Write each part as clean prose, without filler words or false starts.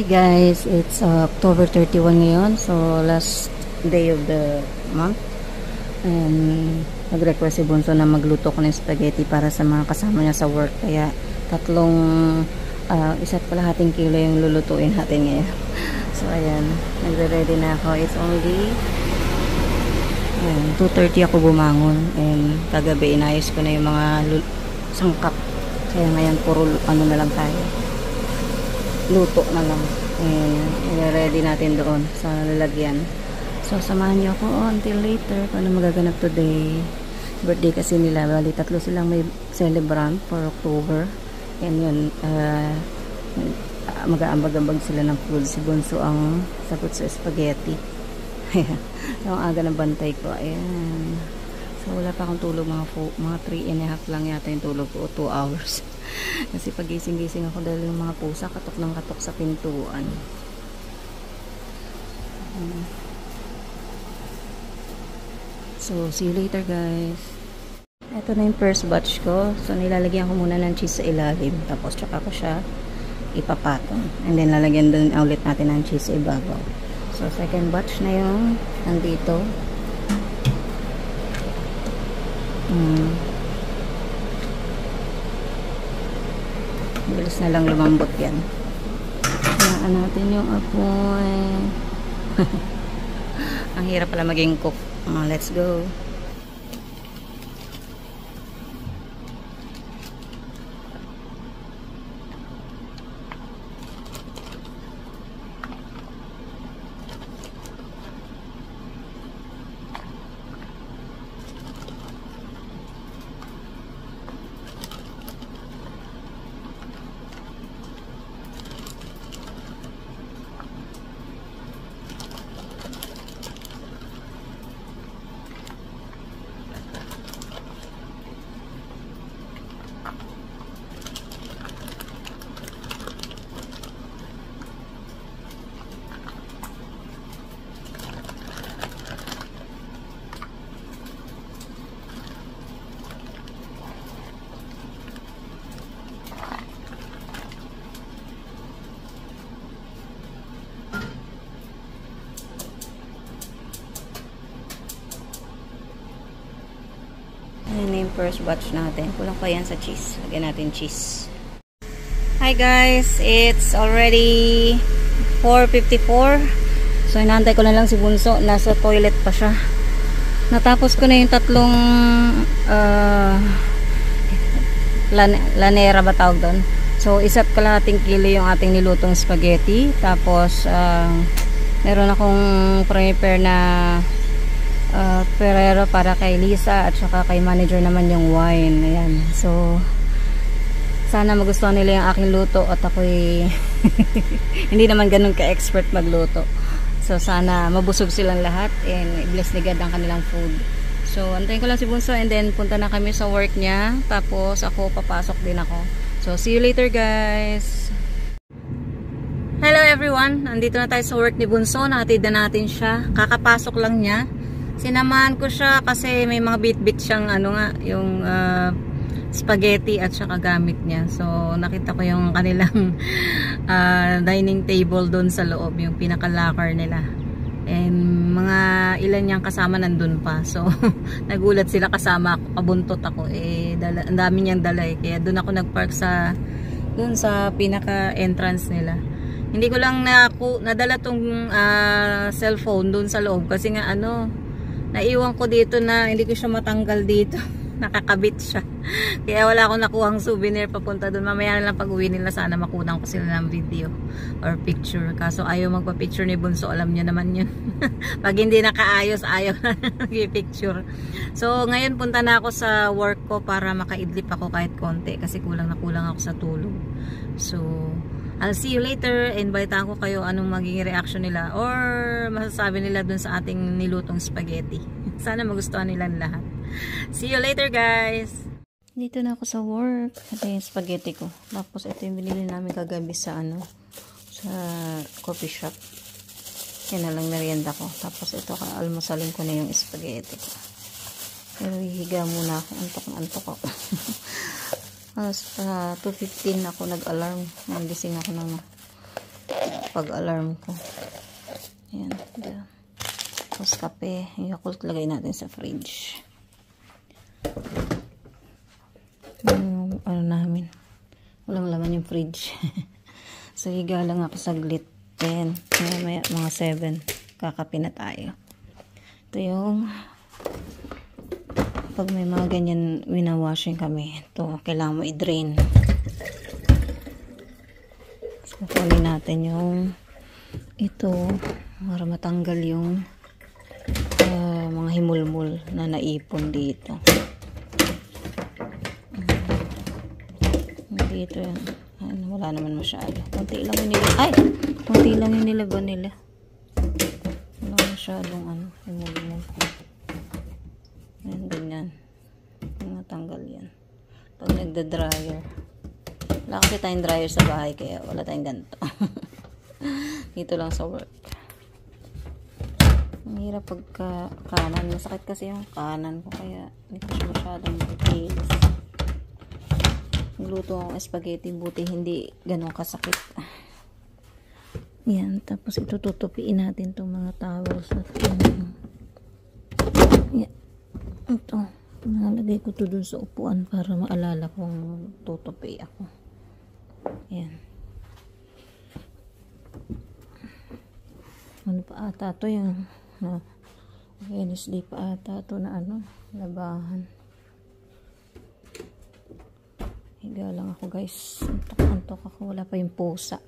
Guys, it's October 31 ngayon, so last day of the month, and nag-request si Bunso na magluto ko ng spaghetti para sa mga kasama niya sa work, kaya isa't kalahating kilo yung lulutuin natin ngayon. So ayan, nagre-ready na ako. It's only 2:30 ako bumangon, and kagabi inayos ko na yung mga sangkap, kaya ngayon puro ano na lang tayo, luto na lang. I-ready natin doon sa lalagyan. So samahan niyo ako until later kung ano magaganap today. Birthday kasi nila, bali tatlo silang may celebrant for October, and yun, mag-aambag-ambag sila ng food. Si Bunso ang sagot sa spaghetti. So ang aga ng bantay ko, ayan. So wala pa akong tulog, mga 3.5 lang yata yung tulog ko, 2 hours. Kasi pagising-gising ako dahil yung mga pusa katok ng katok sa pintuan. So see you later, guys. Ito na yung first batch ko. So nilalagyan ko muna ng cheese sa ilalim, tapos tsaka ko siya ipapatong, and then lalagyan din ulit natin ng cheese sa ibabaw. So second batch na yung nandito. Bilis na lang lumambot yan. Hayaan natin yung apoy. Ang hirap pala maging cook. Let's go. Ayan na yung first batch natin. Kulang pa yan sa cheese. Lagyan natin cheese. Hi guys! It's already 4:54. So inaantay ko na lang si Bunso. Nasa toilet pa siya. Natapos ko na yung tatlong lanera ba tawag doon? So isa't kalahating kilo yung ating nilutong spaghetti. Tapos meron akong prepare na Ferrero para kay Lisa, at saka kay manager naman yung wine. Ayan. So sana magustuhan nila yung aking luto, at ako'y hindi naman ganun ka-expert magluto. So sana mabusog silang lahat, and bless ni God ang kanilang food. So antayin ko lang si Bunso, and then punta na kami sa work niya, tapos ako papasok din ako. So see you later, guys. Hello everyone, nandito na tayo sa work ni Bunso. Nahatid na natin siya, kakapasok lang niya. Sinamahan ko siya kasi may mga bit-bit siyang yung spaghetti at saka gamit niya. So nakita ko yung kanilang dining table doon sa loob, yung pinaka-locker nila. And mga ilan niyang kasama nandun pa. So nagulat sila kasama ako, kabuntot ako. Ang dami niyang dala kaya doon ako nagpark doon sa pinaka-entrance nila. Hindi ko lang nadala tong cellphone doon sa loob kasi nga naiwan ko dito na hindi ko siya matanggal dito. Nakakabit siya. Kaya wala akong nakuhang souvenir papunta doon. Mamaya na lang pag uwi nila, sana makunan ko sila ng video or picture. Kaso ayaw magpa-picture ni Bunso. Alam niya naman yun. Pag hindi nakaayos, ayaw na nag-picture. So ngayon punta na ako sa work ko para makaidlip ako kahit konti. Kasi kulang na kulang ako sa tulog. So I'll see you later. Invitean ko kayo anong magiging reaction nila or masasabi nila dun sa ating nilutong spaghetti. Sana magustuhan nila lahat. See you later, guys! Dito na ako sa work. Ito yung spaghetti ko. Tapos ito yung binili namin kagabi sa sa coffee shop. Yan na lang merienda ko. Tapos ito, almusalin ko na yung spaghetti ko. Pero hihiga muna ako. Antok na antok ako. Hasta 2:15 ako nag-alarm. Nagising ako ng pag-alarm ko. Ayan. Tapos kape. Yung Yakult lagay natin sa fridge. Yung ano namin. Walang laman yung fridge. So, higa lang ako saglit. Then, maya, mga 7. Kakape na tayo. Ito yung pag may mga ganyan winawashing kami. Ito, kailangan mo i-drain. So, kukunin natin yung ito para matanggal yung mga himulmul na naipon dito. Dito yan. Wala naman masyado. Kunti lang yung nilagay. Ay! Kunti lang yung nilagay nila. Wala masyadong himulmul. Ayan, ganyan. Natanggal yan. Pag nagda-dryer. Wala kasi tayong dryer sa bahay kaya wala tayong ganito. Dito lang sa work. Ang hirap pagka kanan. Masakit kasi yung kanan ko kaya hindi ko siya masyadong matilis. Nagluto akong spaghetti, buti hindi ganun kasakit. Yan, tapos itututupiin natin itong mga towels at yan. Ito, nalagay ko ito dun sa upuan para maalala kung tutupi ako. Yan. Ano pa ata ito yung Wednesday pa ata ito na labahan. Higa lang ako guys. Antok ako. Wala pa yung pusa.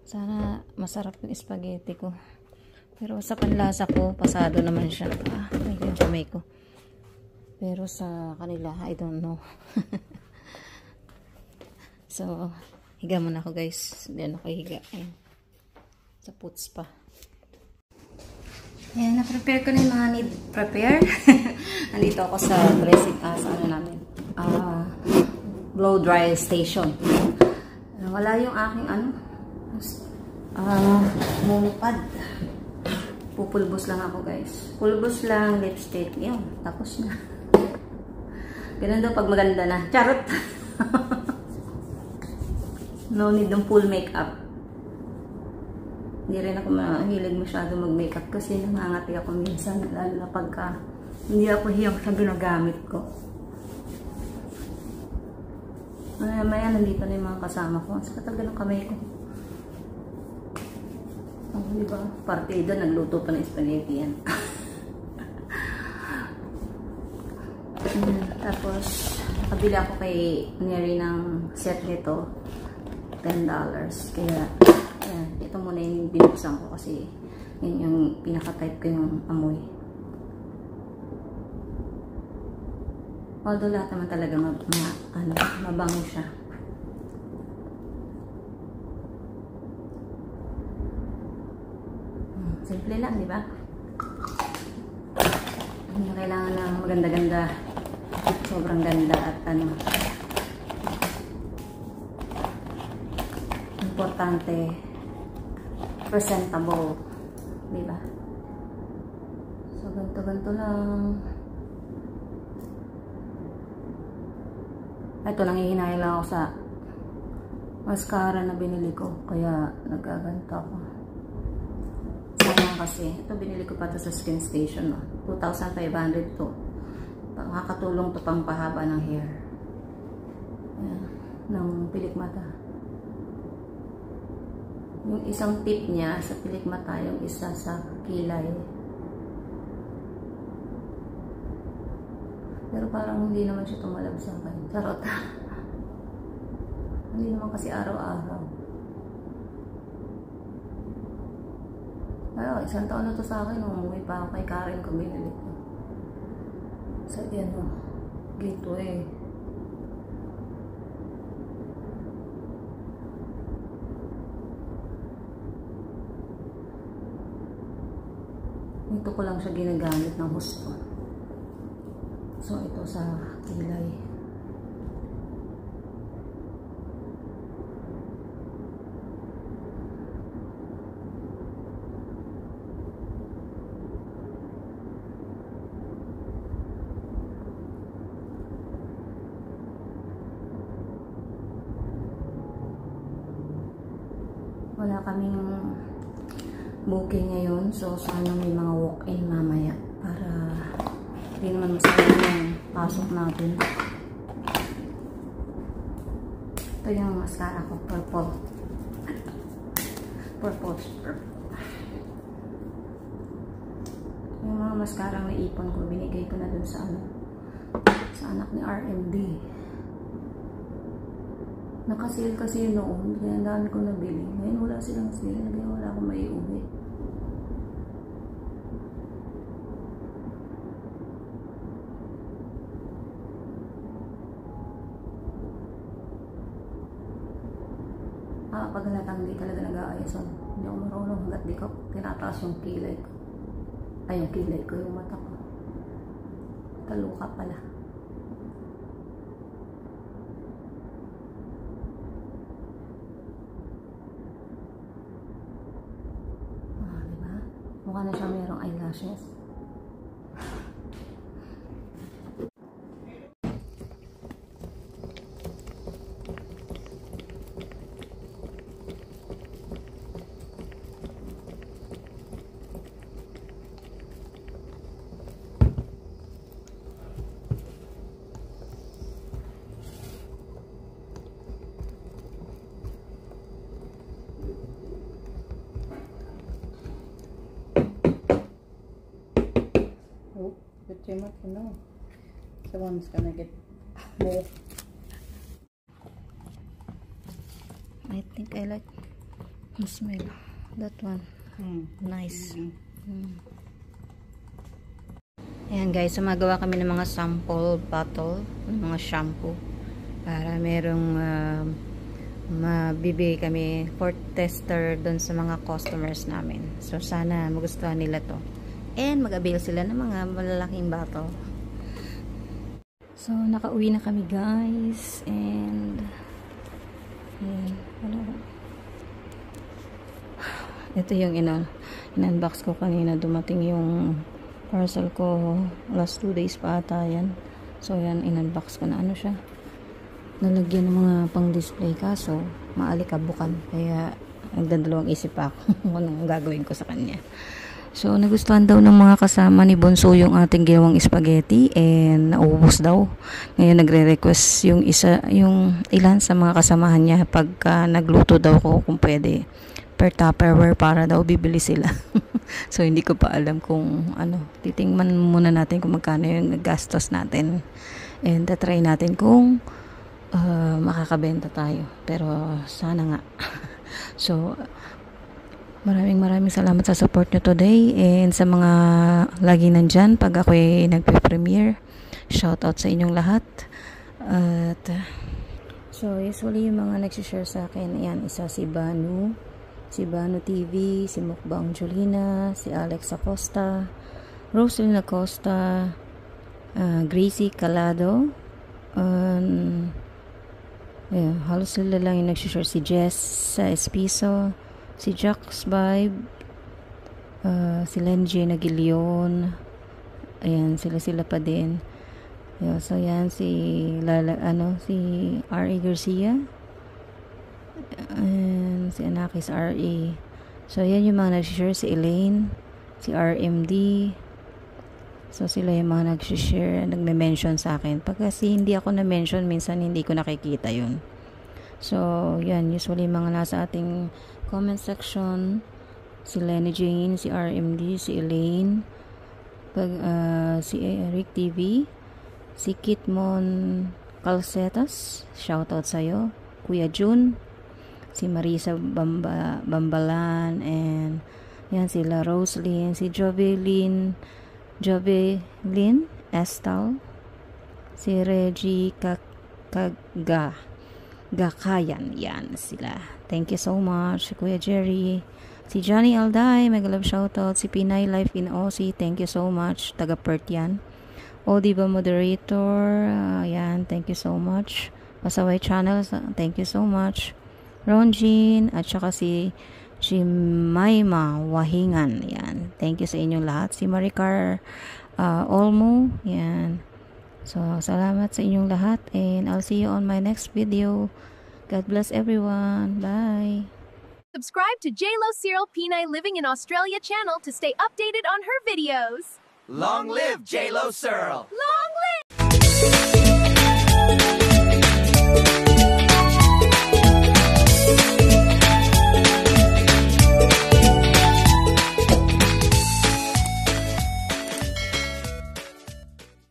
Sana masarap yung spaghetti ko. Pero sa panlasa ko, pasado naman siya. May yung kamay ko. Pero sa kanila, I don't know. So, higa muna ako guys. Hindi ako higa. Ayan. Sa puts pa. Ayan, na-prepare ko na yung mga need prepare. Nandito ako sa dressing, namin. Blow dry station. Wala yung aking mulupad. Pupulbos lang ako guys. Pulbos lang, lipstick. Yun, tapos na. Ganun daw pag maganda na. Charot! No need ng full makeup. Hindi rin ako mahilig masyado mag-makeup kasi nangangati ako minsan. Lalo na pagka hindi ako hiyang sa ginagamit ko. Maya nandito na yung mga kasama ko. Sa katagal ng kamay ko. Diba? Partido, nagluto pa ng spaghetti yan. Tapos, nakabili ako kay Neri ng set nito. $10. Kaya, yan. Ito muna yung binuksan ko kasi yun yung pinaka-type ko yung amoy. Although lahat naman talaga mabango siya. Simple lang, di ba? Hindi kailangan ng maganda-ganda. Sobrang ganda at importante, presentable. Di ba? So, ganito lang. Ito, nangihinayang lang ako sa mascara na binili ko. Kaya, nagaganto ako. Sayang kasi. Ito, binili ko pa ito sa Skin Station. 2,500 to. Makakatulong to pang pahaba ng hair. Ayan, ng pilik mata. Yung isang tip niya sa pilik mata, yung isa sa kilay. Pero parang hindi naman siya tumalab sa akin. Charot. Hindi naman kasi araw-araw. Pero isang taon na to sa akin. Umuwi pa ako kay Karen ko binili ko. Sa gateway. Ito ko lang siya ginagamit ng husto. So, ito sa kilay. wala kaming booking ngayon. So, sana may mga walk-in mamaya para hindi naman masayang yung pasok natin. Ito yung mascara ko, purple. Purple. Yung mga mascara na ipon ko, binigay ko na dun sa anak ni RMD. Naka-sale kasi noon, kaya ang dami ko nabili. Ngayon wala silang sale, kaya wala akong maiuwi. Pag halatang hindi talaga nag-aayos, hindi ako marunong hanggat di ko tinataas yung kilay ko. Ay, yung kilay ko, yung mata ko. Taluka pala. Diba? Mukha na siya mayroong eyelashes. Put your mouth for now. Someone's gonna get more. I think I like the smell. That one. Nice. Ayan guys, sumagawa kami ng mga sample bottle, ng mga shampoo para merong mabibigay kami for tester doon sa mga customers namin. So sana magustuhan nila to. And mag-avail sila ng mga malalaking bottle. So, nakauwi na kami guys. And ito yung in-unbox ko kanina. Dumating yung parcel ko last 2 days pa ata yan. So, yan, in-unbox ko na. Ano siya? Nalagyan ng mga pang-display kaso maalikabukan. Kaya nagdadalawang isip pa ako kung anong gagawin ko sa kanya. So, nagustuhan daw ng mga kasama ni Bonso yung ating ginawang spaghetti and naubos daw. Ngayon nagre-request yung ilan sa mga kasamahan niya pagka nagluto daw ko kung pwede per Tupperware para daw bibili sila. So, hindi ko pa alam kung titingnan muna natin kung magkano yung gastos natin. And try natin kung makakabenta tayo. Pero sana nga. So, maraming salamat sa support nyo today and sa mga lagi nandyan pag ako'y nagpe-premiere. Shoutout sa inyong lahat. At so usually yung mga nagsishare sa akin, yan, isa si Banu TV, si Mukbang Julina, si Alex Acosta, Roselyn Acosta, Gracie Calado, halos sila lang yung nagsishare, si Jess sa Espiso, si Jax Vibe, si Lenji Nagilion, ayan, sila pa din. So yan, si si R.A. Garcia, and si Anakis R.A. So yan yung mga nag-share, si Elaine, si RMD. So sila yung mga nag-share, nagme-mention sa akin. Pag kasi hindi ako na-mention, minsan hindi ko nakikita yun. So yan, usually mga nasa ating comment section, si Lenny Jane, si RMD, si Elaine, si Eric TV, si Kitmon Calcetas, shoutout sa'yo, Kuya Jun, si Marisa Bambalan, and yan sila Roselyn, si Jovelyn Estal, si Reggie Gakayan, yan sila. Thank you so much. Kuya Jerry, si Johnny Alday, mega love shoutout, si Pinay Life in Aussie, thank you so much, taga Perth yan. Odiba moderator, yan, thank you so much. Pasaway channel, thank you so much. Ronjin, at saka si Jemima Wahingan, yan, thank you sa inyong lahat. Si Maricar Olmo, yan. So, salamat sa inyong lahat, and I'll see you on my next video. God bless everyone. Bye. Subscribe to JLo Cyril Pinay Living in Australia channel to stay updated on her videos. Long live JLo Cyril! Long live!